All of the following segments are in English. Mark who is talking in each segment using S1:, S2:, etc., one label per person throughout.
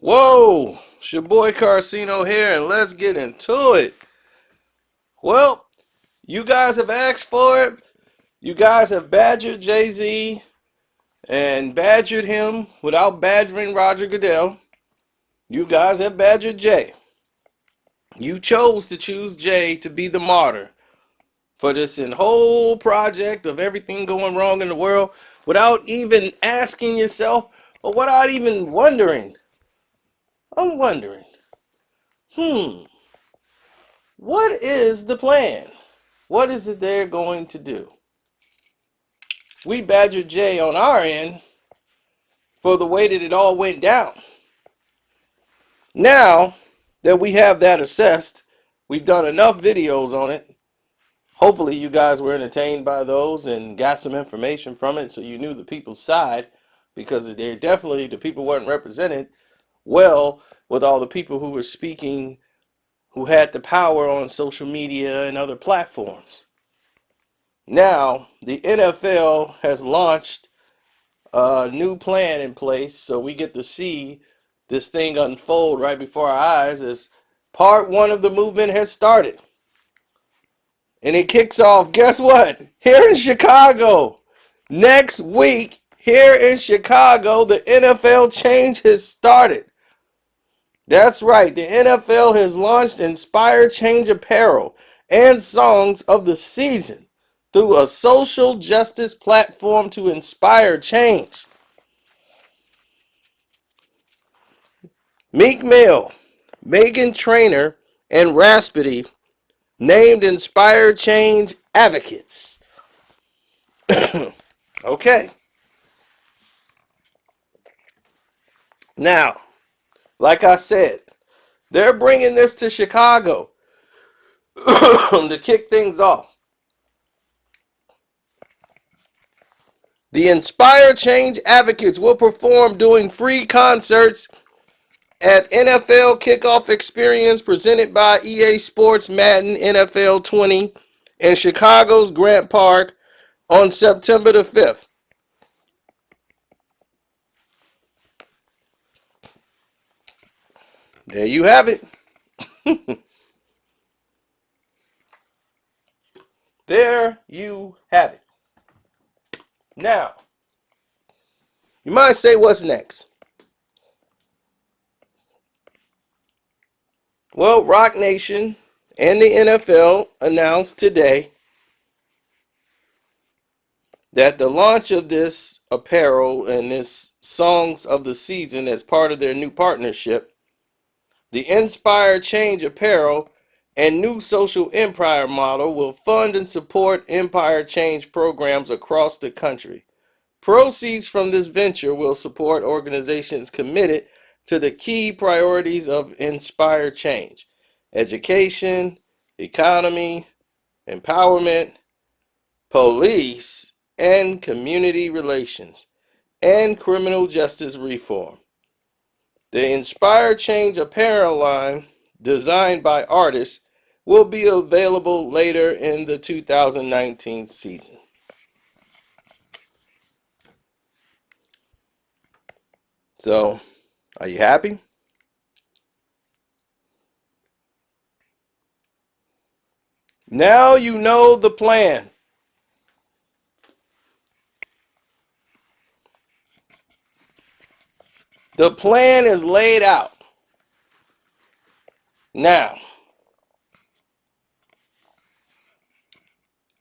S1: Whoa, it's your boy Carcino here, and let's get into it. Well, you guys have asked for it. You guys have badgered Jay-Z and badgered him without badgering Roger Goodell. You guys have badgered Jay. You chose to choose Jay to be the martyr for this whole project of everything going wrong in the world without even asking yourself or without even wondering. I'm wondering, hmm, what is the plan? What is it they're going to do? We badgered Jay on our end for the way that it all went down. Now that we have that assessed, we've done enough videos on it. Hopefully you guys were entertained by those and got some information from it so you knew the people's side, because they're definitely, the people weren't represented well with all the people who were speaking, who had the power on social media and other platforms. Now, the NFL has launched a new plan in place, so we get to see this thing unfold right before our eyes as part one of the movement has started. And it kicks off, guess what? Here in Chicago. Next week, here in Chicago, the NFL change has started. That's right, the NFL has launched Inspire Change apparel and songs of the season through a social justice platform to inspire change. Meek Mill, Megan Trainor, and Raspity named Inspire Change advocates. Okay. Now, like I said, they're bringing this to Chicago to kick things off. The Inspire Change advocates will perform doing free concerts at NFL Kickoff Experience presented by EA Sports Madden NFL 20 in Chicago's Grant Park on September the 5th. There you have it. There you have it. Now, you might say, what's next? Well, Roc Nation and the NFL announced today that the launch of this apparel and this songs of the season as part of their new partnership, the Inspire Change apparel and new social empire model will fund and support empire change programs across the country. Proceeds from this venture will support organizations committed to the key priorities of Inspire Change: education, economy, empowerment, police and community relations, and criminal justice reform. The Inspire Change apparel line, designed by artists, will be available later in the 2019 season. So, are you happy? Now you know the plan. The plan is laid out. Now,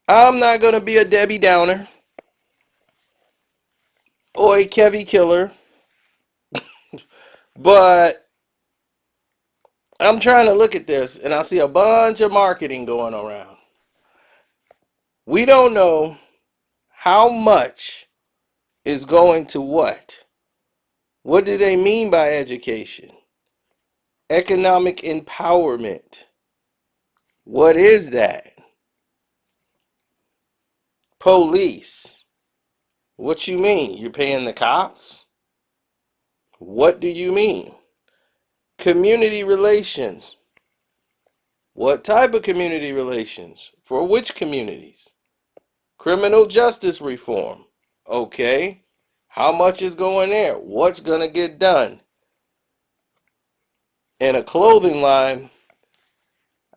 S1: I'm not going to be a Debbie Downer or a Kevy Killer, but I'm trying to look at this and I see a bunch of marketing going around. We don't know how much is going to what. What do they mean by education? Economic empowerment. What is that? Police. What you mean? You're paying the cops? What do you mean? Community relations. What type of community relations? For which communities? Criminal justice reform. Okay. How much is going there? What's going to get done? and a clothing line.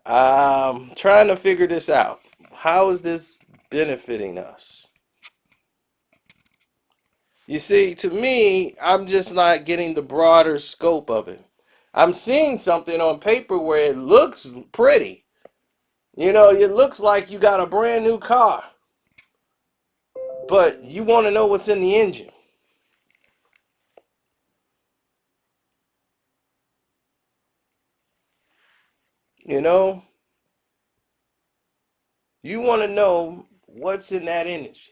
S1: I'm trying to figure this out. How is this benefiting us? You see, to me, I'm just not getting the broader scope of it. I'm seeing something on paper where it looks pretty. You know, it looks like you got a brand new car, but you want to know what's in the engine. You know, you want to know what's in that engine.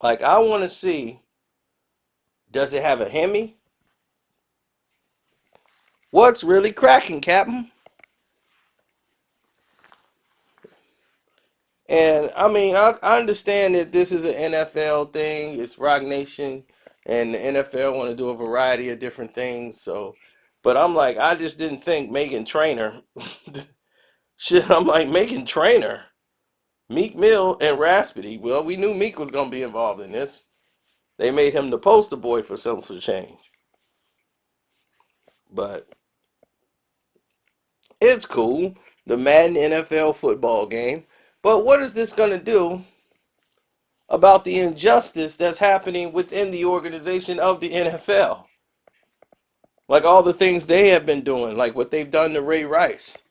S1: Like, I want to see, does it have a Hemi? What's really cracking, Captain? And I mean, I understand that this is an NFL thing. It's Roc Nation, and the NFL want to do a variety of different things. So, but I'm like, I just didn't think Megan Trainer. Shit, I'm like Megan Trainer, Meek Mill, and Raspity. Well, we knew Meek was gonna be involved in this. They made him the poster boy for social change. But it's cool, the Madden NFL football game. But what is this gonna do about the injustice that's happening within the organization of the NFL? Like all the things they have been doing, like what they've done to Ray Rice.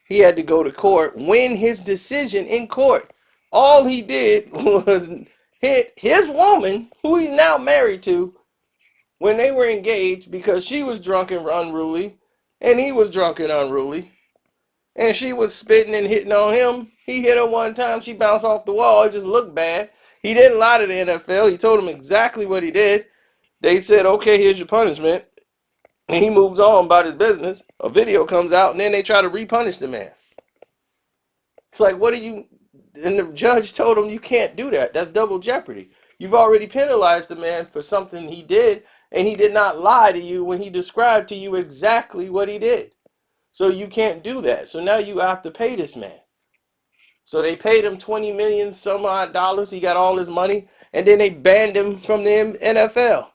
S1: He had to go to court, win his decision in court. All he did was hit his woman, who he's now married to, when they were engaged because she was drunk and unruly, and he was drunk and unruly, and she was spitting and hitting on him. He hit her one time, she bounced off the wall. It just looked bad. He didn't lie to the NFL. He told them exactly what he did. They said, okay, here's your punishment. And he moves on about his business. A video comes out, and then they try to repunish the man. It's like, what are you? And the judge told him, you can't do that. That's double jeopardy. You've already penalized the man for something he did, and he did not lie to you when he described to you exactly what he did. So you can't do that. So now you have to pay this man. So they paid him 20 million some odd dollars. He got all his money, and then they banned him from the NFL.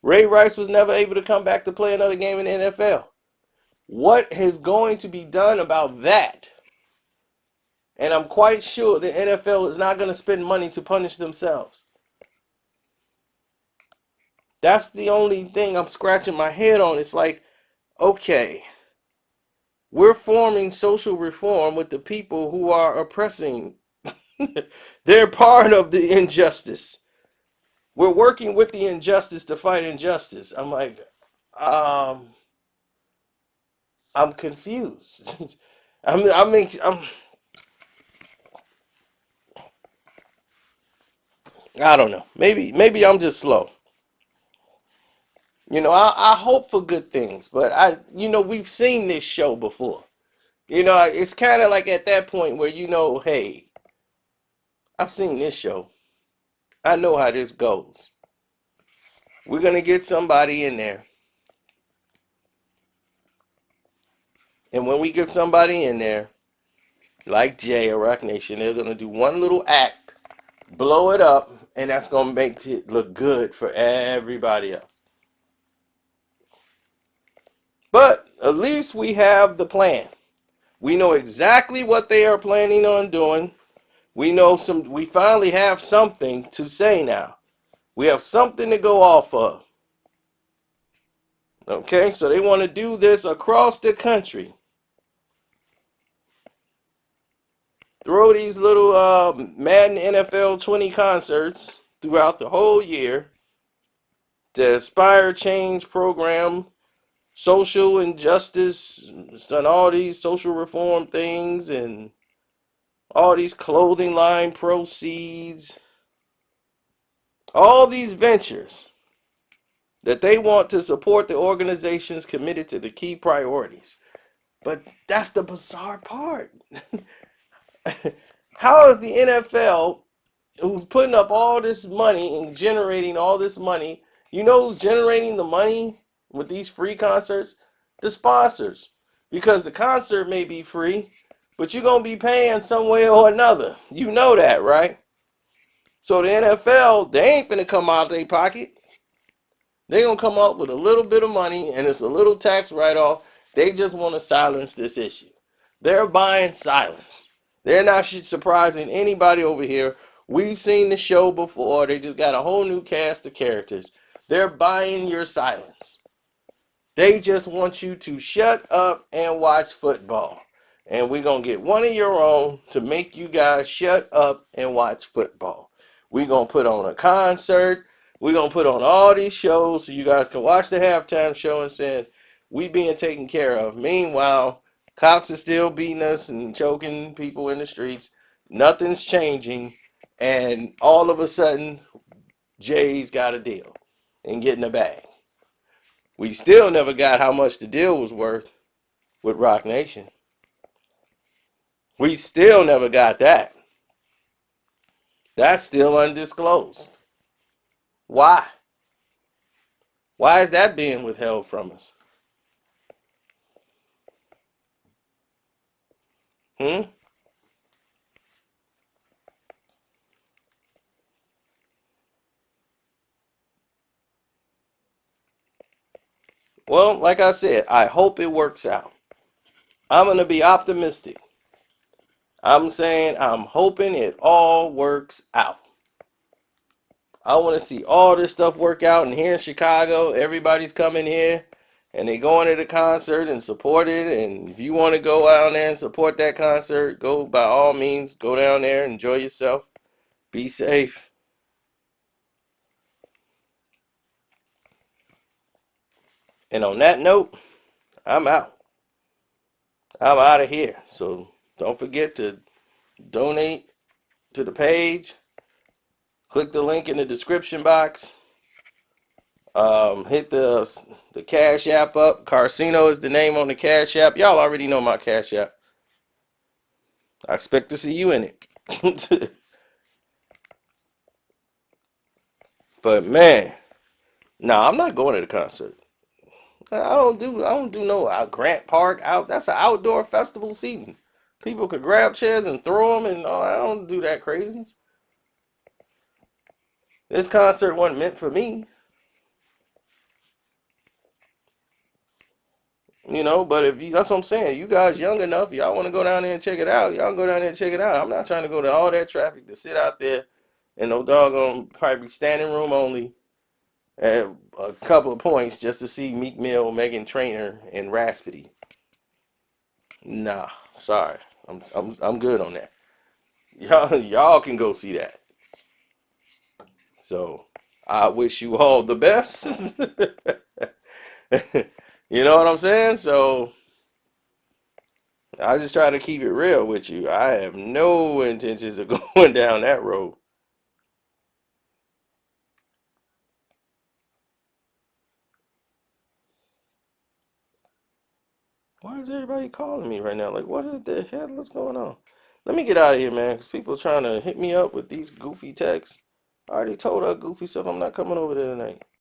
S1: Ray Rice was never able to come back to play another game in the NFL. What is going to be done about that? And I'm quite sure the NFL is not going to spend money to punish themselves. That's the only thing I'm scratching my head on. It's like, okay, we're forming social reform with the people who are oppressing. They're part of the injustice. We're working with the injustice to fight injustice. I'm like, um, I'm confused. I don't know. Maybe I'm just slow. You know, I hope for good things, but we've seen this show before. You know, it's kind of like at that point where hey, I've seen this show. I know how this goes. We're gonna get somebody in there, and when we get somebody in there, like Jay or Roc Nation, they're gonna do one little act, blow it up, and that's gonna make it look good for everybody else. But at least we have the plan. We know exactly what they are planning on doing. We finally have something to say now. We have something to go off of. Okay, so they want to do this across the country. Throw these little Madden NFL 20 concerts throughout the whole year. The Inspire Change program, social injustice, it's done all these social reform things and all these clothing line proceeds, all these ventures that they want to support the organizations committed to the key priorities. But that's the bizarre part. How is the NFL, who's putting up all this money and generating all this money, who's generating the money with these free concerts? The sponsors. Because the concert may be free, but you're going to be paying some way or another. You know that, right? So the NFL, they ain't finna come out of their pocket. They gonna come up with a little bit of money and it's a little tax write-off. They just want to silence this issue. They're buying silence. They're not surprising anybody over here. We've seen the show before. They just got a whole new cast of characters. They're buying your silence. They just want you to shut up and watch football. And we're going to get one of your own to make you guys shut up and watch football. We're going to put on a concert. We're going to put on all these shows so you guys can watch the halftime show and say, we being taken care of. Meanwhile, cops are still beating us and choking people in the streets. Nothing's changing. And all of a sudden, Jay's got a deal and getting a bag. We still never got how much the deal was worth with Roc Nation. We still never got that. That's still undisclosed. Why? Why is that being withheld from us? Hmm? Well, like I said, I hope it works out. I'm going to be optimistic. I'm saying I'm hoping it all works out. I want to see all this stuff work out. And here in Chicago, everybody's coming here and they going to the concert and support it. And if you want to go down there and support that concert, go by all means. Go down there, enjoy yourself, be safe. And on that note, I'm out. I'm out of here. So don't forget to donate to the page. Click the link in the description box. Hit the Cash App up. Carcino is the name on the Cash App. Y'all already know my Cash App. I expect to see you in it. But man, no, I'm not going to the concert. I don't do no Grant Park out. That's an outdoor festival seating. People could grab chairs and throw them, and I don't do that crazy. This concert wasn't meant for me, But if you, that's what I'm saying. You guys young enough, y'all want to go down there and check it out. Y'all go down there and check it out. I'm not trying to go to all that traffic to sit out there and no doggone probably standing room only at a couple of points just to see Meek Mill, Megan Trainor, and Raspity. Nah, sorry, I'm good on that. Y'all can go see that. So I wish you all the best. You know what I'm saying? So I just try to keep it real with you. I have no intentions of going down that road. Why is everybody calling me right now? Like, what the hell? What's going on? Let me get out of here, man, because people trying to hit me up with these goofy texts. I already told her goofy stuff I'm not coming over there tonight.